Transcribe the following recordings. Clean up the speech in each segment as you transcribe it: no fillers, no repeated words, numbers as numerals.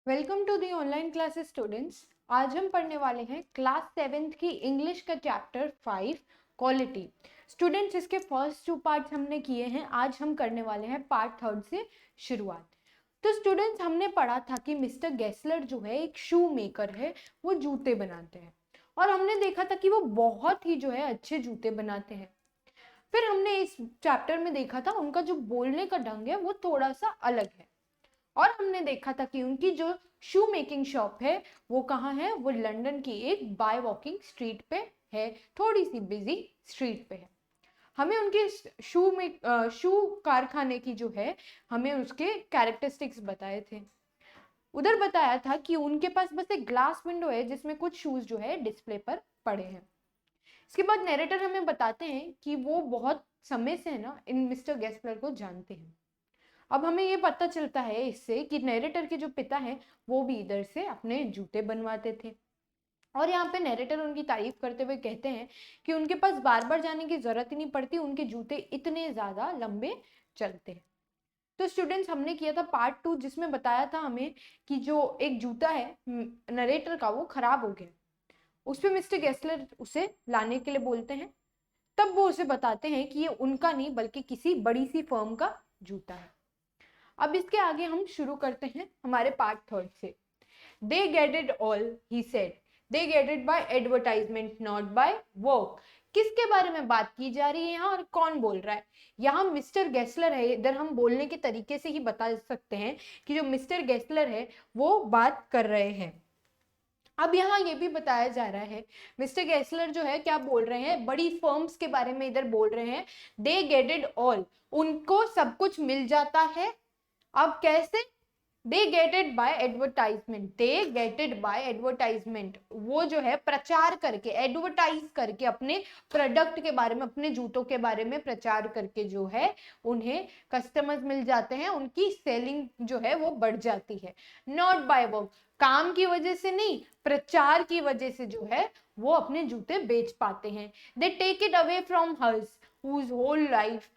Welcome to the online classes students. आज हम पढ़ने वाले हैं क्लास 7th की इंग्लिश का चैप्टर 5 क्वालिटी। स्टूडेंट्स, इसके फर्स्ट 2 पार्ट्स हमने किए हैं। आज हम करने वाले हैं पार्ट 3 से शुरुआत। तो स्टूडेंट्स, हमने पढ़ा था कि मिस्टर गेस्लर जो है एक शू मेकर है, वो जूते बनाते हैं और हमने देखा था कि वो बहुत ही जो है अच्छे जूते बनाते हैं। फिर हमने इस चैप्टर में देखा था उनका जो बोलने का ढंग है वो थोड़ा सा अलग है और हमने देखा था कि उनकी जो शू मेकिंग शॉप है वो कहाँ है, वो लंदन की एक बाय वॉकिंग स्ट्रीट पे है, थोड़ी सी बिजी स्ट्रीट पे है। हमें उनके शू कारखाने की जो है हमें उसके कैरेक्टरिस्टिक्स बताए थे। उधर बताया था कि उनके पास बस एक ग्लास विंडो है जिसमें कुछ शूज जो है डिस्प्ले पर पड़े हैं। इसके बाद नरेटर हमें बताते हैं कि वो बहुत समय से है ना इन मिस्टर गेस्लर को जानते हैं। अब हमें ये पता चलता है इससे कि नैरेटर के जो पिता हैं वो भी इधर से अपने जूते बनवाते थे और यहाँ पे नैरेटर उनकी तारीफ करते हुए कहते हैं कि उनके पास बार बार जाने की जरूरत ही नहीं पड़ती, उनके जूते इतने ज्यादा लंबे चलते हैं। तो स्टूडेंट्स, हमने किया था पार्ट 2 जिसमें बताया था हमें कि जो एक जूता है नरेटर का वो खराब हो गया। उस पे मिस्टर गेस्लर उसे लाने के लिए बोलते हैं। तब वो उसे बताते हैं कि ये उनका नहीं बल्कि किसी बड़ी सी फर्म का जूता है। अब इसके आगे हम शुरू करते हैं हमारे पार्ट 3 से। They get it all, he said, they get it by advertisement not by work. किसके बारे में बात की जा रही है यहाँ और कौन बोल रहा है? यहाँ मिस्टर गेस्लर है। इधर हम बोलने के तरीके से ही बता सकते हैं कि जो मिस्टर गेस्लर है वो बात कर रहे हैं। अब यहाँ ये भी बताया जा रहा है मिस्टर गेस्लर जो है क्या बोल रहे हैं, बड़ी फर्म्स के बारे में इधर बोल रहे हैं। दे गेट इट ऑल, उनको सब कुछ मिल जाता है। अब कैसे? They get it by advertisement, they get it by advertisement, वो जो है प्रचार करके, एडवर्टाइज करके अपने प्रोडक्ट के बारे में, अपने जूतों के बारे में प्रचार करके जो है उन्हें कस्टमर्स मिल जाते हैं, उनकी सेलिंग जो है वो बढ़ जाती है। नॉट बाय वर्क, काम की वजह से नहीं, प्रचार की वजह से जो है वो अपने जूते बेच पाते हैं। They take it away from hers whose whole life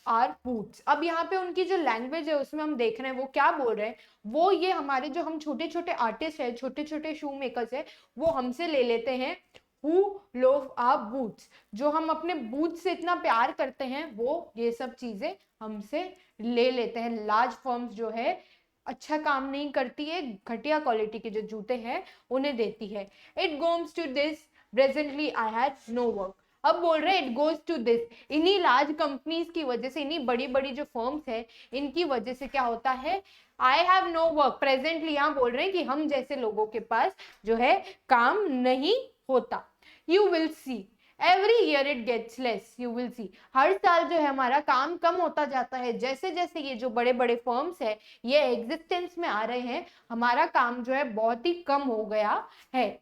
are boots. अब यहाँ पे उनकी जो लैंग्वेज है उसमें हम देख रहे हैं वो क्या बोल रहे हैं। वो ये हमारे जो हम छोटे छोटे आर्टिस्ट है, छोटे छोटे शू मेकर्स है, वो हमसे ले लेते हैं हु लोव आर बूट्स, जो हम अपने बूट्स से इतना प्यार करते हैं वो ये सब चीजें हमसे ले लेते हैं। लार्ज फर्म्स जो है अच्छा काम नहीं करती है, घटिया क्वालिटी के जो जूते हैं उन्हें देती है। It comes to this, presently I had no work. अब बोल रहे हैं इट गोज टू दिस, इन्हीं लार्ज कंपनीज की वजह से, इन्हीं बड़ी बड़ी जो फर्म्स है इनकी वजह से क्या होता है, I have no work. Presently यहाँ बोल रहे हैं कि हम जैसे लोगों के पास जो है काम नहीं होता। You will see every year it gets less, you will see, हर साल जो है हमारा काम कम होता जाता है। जैसे जैसे ये जो बड़े बड़े फर्म्स है ये एग्जिस्टेंस में आ रहे हैं, हमारा काम जो है बहुत ही कम हो गया है।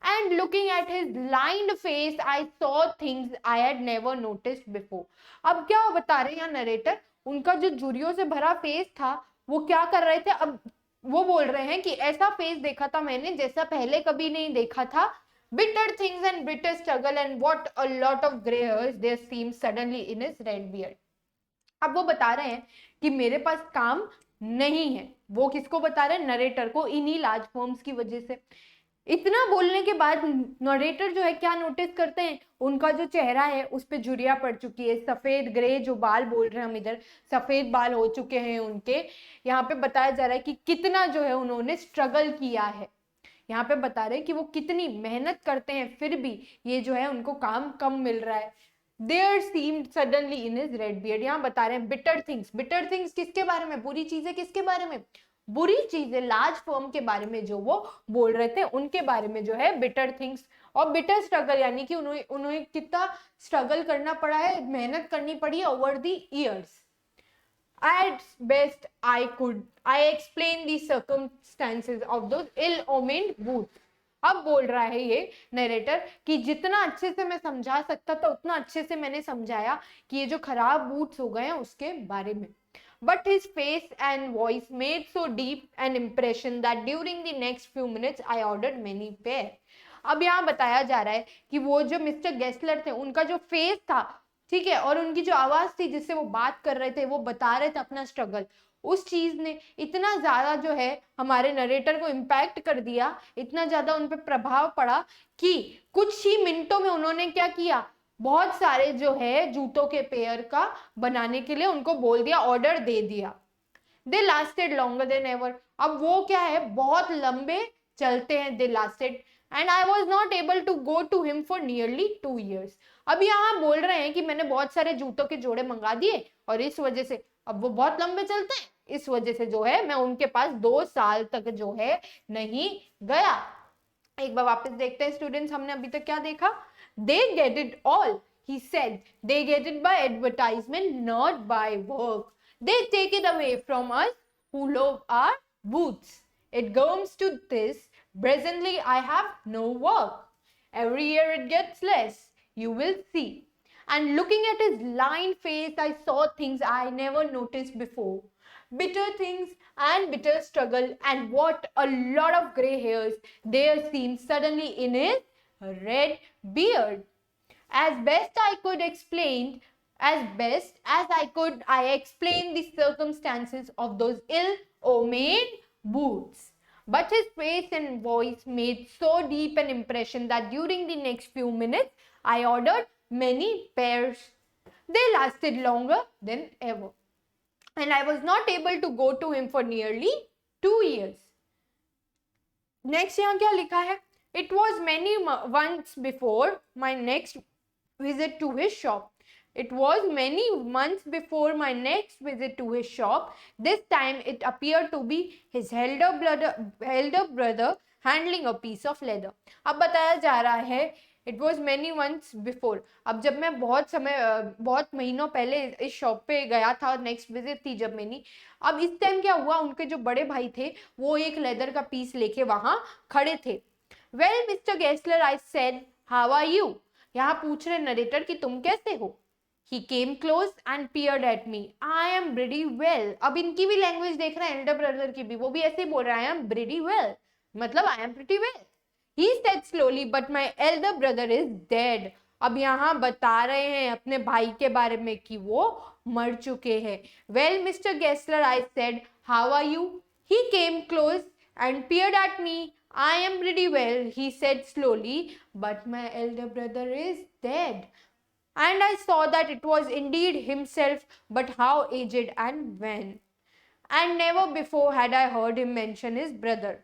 And looking at his lined face, I saw things I had never noticed before. अब क्या बता रहे हैं यहाँ नरेटर, उनका जो झुर्रियों से भरा फेस था वो क्या कर रहे थे। अब वो बोल रहे हैं कि ऐसा फेस देखा था मैंने जैसा पहले कभी नहीं देखा था। bitter things and bitter struggle and what a lot of gray hairs there seemed suddenly in his red beard. अब वो बता रहे हैं कि मेरे पास काम नहीं है। वो किसको बता रहे हैं? नरेटर को, इन्हीं लार्ज फर्म्स की वजह से। इतना बोलने के बाद नरेटर जो है क्या नोटिस करते हैं, उनका जो चेहरा है उस पे झुर्रियां पड़ चुकी है, सफेद ग्रे जो बाल बोल रहे हैं हम इधर, सफेद बाल हो चुके हैं उनके। यहाँ पे बताया जा रहा है कि कितना जो है उन्होंने स्ट्रगल किया है। यहाँ पे बता रहे हैं कि वो कितनी मेहनत करते हैं फिर भी ये जो है उनको काम कम मिल रहा है। There seemed suddenly in his red beard, यहाँ बता रहे हैं बिटर थिंग्स। बिटर थिंग्स किसके बारे में? बुरी चीजें किसके बारे में? बुरी चीजें लार्ज फर्म के बारे में जो वो बोल रहे थे उनके बारे में जो है बिटर थिंग्स। और बिटर स्ट्रगल यानी कि उन्हें उन्हें कितना स्ट्रगल करना पड़ा है, मेहनत करनी पड़ी है over the years. At best I could I explain the circumstances of those ill-omened boots. अब बोल रहा है ये नरेटर कि जितना अच्छे से मैं समझा सकता था उतना अच्छे से मैंने समझाया कि ये जो खराब बूट्स हो गए हैं उसके बारे में। But his face and voice made so deep an impression that during the next few minutes I ordered many pair. अब यहाँ बताया जा रहा है कि वो जो मिस्टर गेस्लर थे उनका जो फेस था, ठीक है, और उनकी जो आवाज थी जिससे वो बात कर रहे थे, वो बता रहे थे अपना स्ट्रगल, उस चीज ने इतना ज्यादा जो है हमारे नरेटर को इम्पैक्ट कर दिया, इतना ज्यादा उन पे प्रभाव पड़ा कि कुछ ही मिनटों में उन्होंने क्या किया, बहुत सारे जो है जूतों के पेयर का बनाने के लिए उनको बोल दिया, ऑर्डर दे दिया। They lasted longer than ever, अब वो क्या है बहुत लंबे चलते हैं, they lasted and I was not able to go to him for nearly 2 years। अब यहाँ बोल रहे हैं कि मैंने बहुत सारे जूतों के जोड़े मंगा दिए और इस वजह से अब वो बहुत लंबे चलते हैं, इस वजह से जो है मैं उनके पास 2 साल तक जो है नहीं गया। एक बार वापस देखते हैं स्टूडेंट्स, हमने अभी तक क्या देखा, they get it all, he said they get it by advertisement not by work, they take it away from us who love our boots, it comes to this, presently I have no work, every year it gets less, you will see, and looking at his lined face I saw things I never noticed before, bitter things and bitter struggle, and what a lot of gray hairs there seemed suddenly in his red beard. As best I could explain, as best as I could, I explained the circumstances of those ill-omened boots. But his face and voice made so deep an impression that during the next few minutes, I ordered many pairs. They lasted longer than ever. And I was not able to go to him for nearly 2 years. Next यहाँ क्या लिखा है? It was many months before my next visit to his shop. It was many months before my next visit to his shop. This time it appeared to be his elder brother handling a piece of leather. अब बताया जा रहा है it was many months before. अब जब मैं बहुत महीनों पहले इस शॉप पे गया था, नेक्स्ट विजिट थी जब मेरी, अब इस टाइम क्या हुआ, उनके जो बड़े भाई थे वो एक लेदर का पीस लेके वहां खड़े थे. Well, Mr. Gessler, I said, how are you? यहाँ पूछ रहे नरेटर कि तुम कैसे हो. He came close and peered at me. I am pretty well. अब इनकी भी लैंग्वेज देख रहे हैं, एल्डर ब्रदर की भी, वो भी ऐसे ही बोल रहा है, I am pretty well, मतलब I am pretty well. He said slowly, but my elder brother is dead. अब यहाँ बता रहे हैं अपने भाई के बारे में कि वो मर चुके हैं. Well, Mr. Gessler, I said, how are you? He came close and peered at me. I am pretty well, he said slowly, but my elder brother is dead. And I saw that it was indeed himself, but how aged and when. And never before had I heard him mention his brother.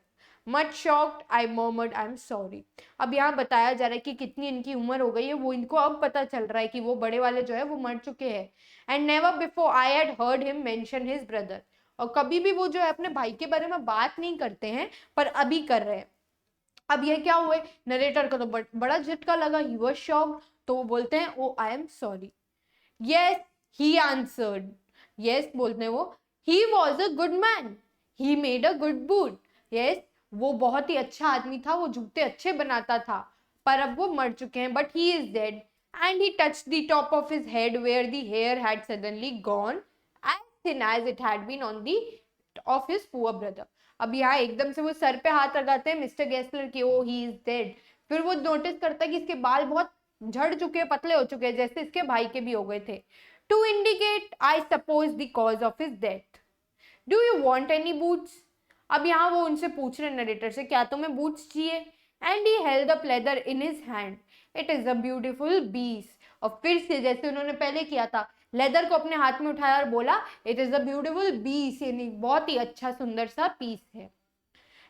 Much shocked, I murmured, I am sorry. अब यहाँ बताया जा रहा है कि कितनी इनकी उम्र हो गई है, वो इनको अब पता चल रहा है कि वो बड़े वाले जो है वो मर चुके हैं. And never before I had heard him mention his brother. और कभी भी वो जो है अपने भाई के बारे में बात नहीं करते हैं, पर अभी कर रहे हैं. अब ये क्या हुए, नरेटर को तो बड़ा झटका लगा, ही वाज शॉक्ड, तो वो बोलते हैं oh I am sorry. Yes he answered, yes बोलते हैं वो, he was a good man, he made a good boot. Yes वो बहुत ही अच्छा आदमी था, वो जूते अच्छे बनाता था, पर अब वो मर चुके हैं. But he is dead and he touched the top of his head where the hair had suddenly gone as thin as it had been on the of his poor brother. अब यहाँ एकदम से वो सर पे हाथ लगाते हैं mister Gessler की, ओ ही इज डेड. फिर वो नोटिस करता है कि इसके बाल बहुत झड़ चुके हैं, पतले हो चुके हैं, जैसे इसके भाई के भी हो गए थे. To indicate I suppose the cause of his death. Do you want any boots? अब यहाँ वो उनसे पूछ रहे नरेटर से, क्या तुम्हें बूट्स चाहिए? And he held the leather in his hand. It is a beautiful piece. और फिर से जैसे उन्होंने पहले किया था, लेदर को अपने हाथ में उठाया और बोला it is a beautiful piece, यानी बहुत ही अच्छा सुंदर सा पीस है.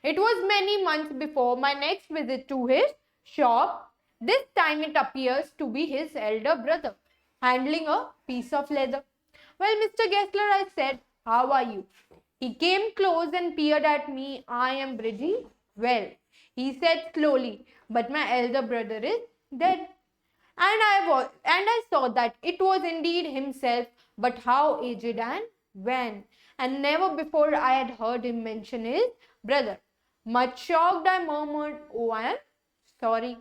It was many months before my next visit to his shop. This time it appears to be his elder brother handling a piece of leather. Well, Mr. Gessler, I said, how are you? He came close and peered at me. I am pretty well, he said slowly, but my elder brother is dead. And I saw that it was indeed himself, but how aged and when. And never before I had heard him mention his brother. Much shocked, I murmured, oh, I am sorry.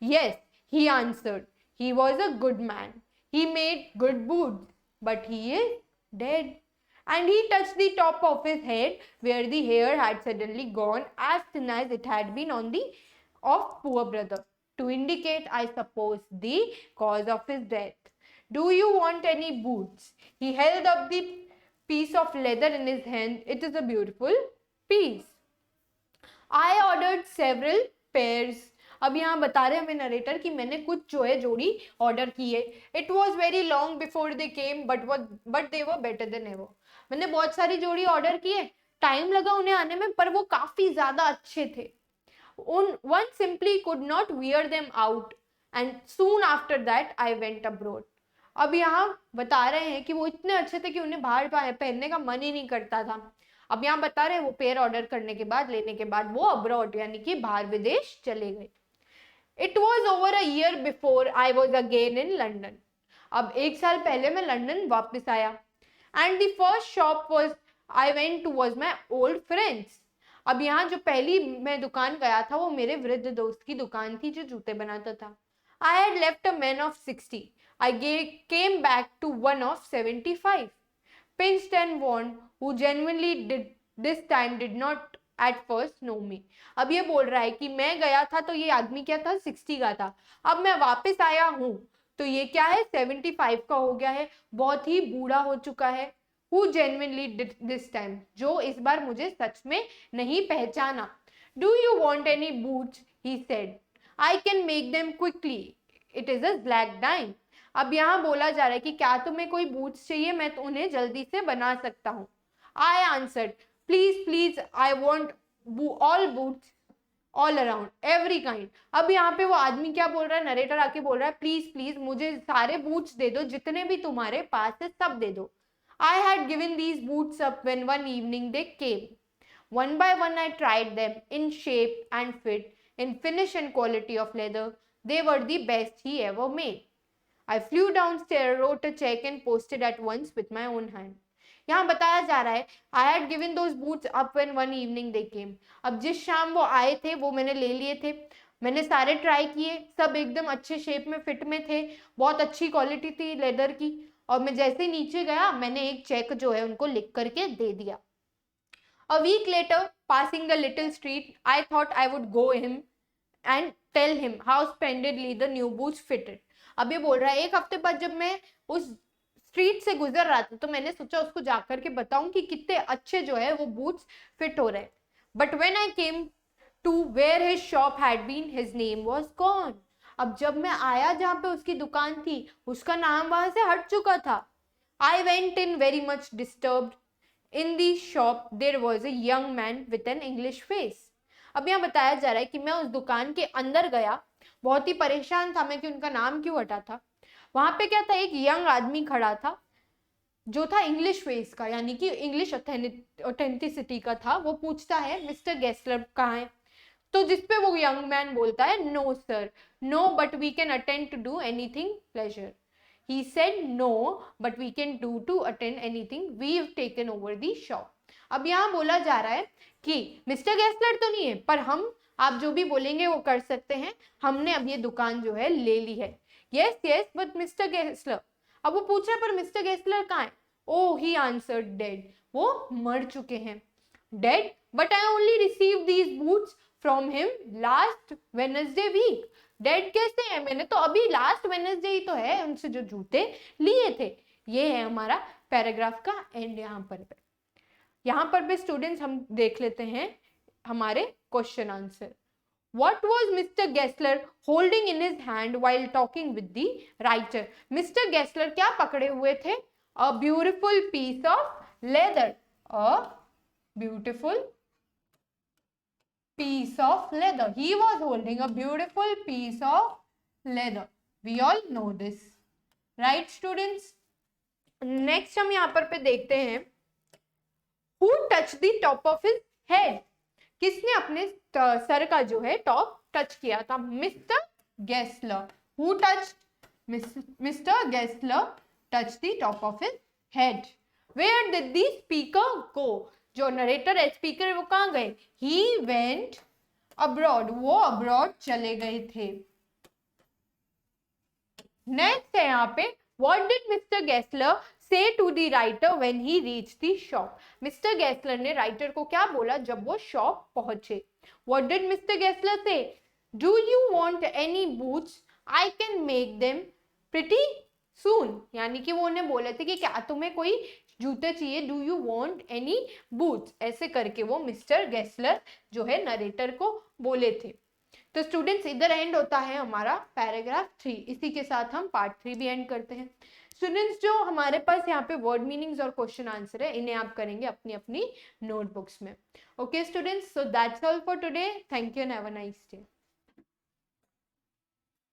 Yes, he answered, he was a good man. He made good boots, but he is dead. And he touched the top of his head where the hair had suddenly gone as thin as it had been on the of poor brother, to indicate, I suppose, the cause of his death. Do you want any boots? He held up the piece of leather in his hand. It is a beautiful piece. I ordered several pairs. अब यहाँ बता रहे हैं हमें narrator कि मैंने कुछ जो है जोड़ी ऑर्डर की है. It was very long before they came, but they were better than ever. मैंने बहुत सारी जोड़ी ऑर्डर की है, टाइम लगा उन्हें आने में, पर वो काफी ज्यादा अच्छे थे. One simply could not wear them out, and soon after that I went abroad. अब यहाँ बता रहे हैं कि वो इतने अच्छे थे कि उन्हें बाहर पहनने का मन ही नहीं करता था. अब यहाँ बता रहे हैं वो पेयर ऑर्डर करने के बाद, लेने के बाद वो अब्रॉड यानी कि बाहर विदेश चले गए. It was over a year before I was again in London. अब 1 साल पहले मैं लंदन वापस आया. And the first shop was I went to was my old friends. अब यहाँ जो पहली मैं दुकान गया था वो मेरे वृद्ध दोस्त की दुकान थी जो जूते बनाता था. I had left a man of 60. I came back to one of 75. Pinched and worn, who genuinely this time did not at first know me. अब ये बोल रहा है कि मैं गया था तो ये आदमी क्या था, 60 का था. अब मैं वापस आया हूँ तो ये क्या है, 75 का हो गया है, बहुत ही बूढ़ा हो चुका है. Who genuinely did this time, जो इस बार मुझे सच में नहीं पहचाना. Do you want any boots? He said. I can make them quickly. It is a black dime. अब यहाँ बोला जा रहा है कि क्या तुम्हें कोई बूट्स चाहिए, मैं तो उन्हें जल्दी से बना सकता हूँ. I answered, please, I want all boots, all around, every kind. अब यहाँ पे वो आदमी क्या बोल रहा है, नरेटर आके बोल रहा है प्लीज मुझे सारे बूट्स दे दो, जितने भी तुम्हारे पास है सब दे दो. I had given these boots up when one evening they came. One by one I tried them in shape and fit, in finish and quality of leather. They were the best he ever made. I flew downstairs, wrote a check and posted at once with my own hand. यहाँ बताया जा रहा है I had given those boots up when one evening they came. अब जिस शाम वो आए थे वो मैंने ले लिए थे. मैंने सारे ट्राई किए, सब एकदम अच्छे शेप में फिट में थे, बहुत अच्छी क्वालिटी थी लेदर की. और मैं जैसे नीचे गया मैंने एक चेक जो है उनको लिख करके दे दिया. A week later, passing the little street, I thought I would go him and tell him how splendidly the new boots fitted. अब ये बोल रहा है एक हफ्ते बाद जब मैं उस स्ट्रीट से गुजर रहा था तो मैंने सोचा उसको जाकर के बताऊं कि कितने अच्छे जो है वो बूट्स फिट हो रहे हैं. But when I came to where his shop had been, his name was gone. अब जब मैं आया जहाँ पे उसकी दुकान थी उसका नाम वहां से हट चुका था. I went in very much disturbed. In the shop there was a young man with an English face. अब यहाँ बताया जा रहा है कि मैं उस दुकान के अंदर गया, बहुत ही परेशान था मैं कि उनका नाम क्यों हटा था. वहां पे क्या था, एक यंग आदमी खड़ा था जो था इंग्लिश फेस का, यानी कि इंग्लिश ऑथेंटिसिटी का था. वो पूछता है मिस्टर गेस्लर कहाँ है, तो जिसपे वो यंग मैन बोलता है no sir, no but we can attend to do anything pleasure. He said no, but we can do to attend anything. We've taken over the shop. अब यहाँ बोला जा रहा है कि मिस्टर गेस्लर तो नहीं है, पर हम आप जो भी बोलेंगे वो कर सकते हैं. हमने अब ये दुकान जो है ले ली है. Yes, but mister Gessler. अब वो पूछ रहा है पर मिस्टर गेस्लर कहाँ है. Oh, he answered dead. वो मर चुके हैं. Dead, but I only received these boots from him last Wednesday week. Dead कैसे है, मैंने तो अभी लास्ट वेडनेसडे ही तो है उनसे जो जूते लिए थे. ये है हमारा पैराग्राफ का एंड. यहाँ पर भी स्टूडेंट्स हम देख लेते हैं हमारे question answer. What was Mr. Gessler holding in his hand while talking with the writer? Mr. Gessler क्या पकड़े हुए थे? A beautiful piece of leather. A beautiful piece of leather. He was holding a beautiful piece of leather. We all know this, right students? Next हम यहाँ पर पे देखते हैं who touched the top of his head. किसने अपने sir का जो है टॉप टच किया था? Mister Gessler. Who touched? Mr. Gessler touched the top of his head. Where did the speaker go? जो नरेटर है स्पीकर है वो कहाँ गए? He went abroad. वो अब्रॉड चले गए थे. नेक्स्ट है यहाँ पे what did Mr. Gessler say to the writer when he reached the shop? Mr. Gessler ने राइटर को क्या बोला जब वो शॉप पहुंचे? What did Mr. Gessler say? Do you want any boots? I can make them pretty soon. यानी कि वो उन्हें बोले थे कि क्या तुम्हें कोई जूते चाहिए, do you want any boots, ऐसे करके वो मिस्टर गेस्लर जो है नरेटर को बोले थे। तो स्टूडेंट्स इधर एंड होता है हमारा पैराग्राफ 3। इसी के साथ हम पार्ट 3 भी एंड करते हैं। स्टूडेंट्स जो हमारे पास यहाँ पे वर्ड मीनिंग्स और क्वेश्चन आंसर है, इन्हें आप करेंगे अपनी अपनी नोटबुक्स में। Okay students, so that's all for today. Thank you and have a nice day.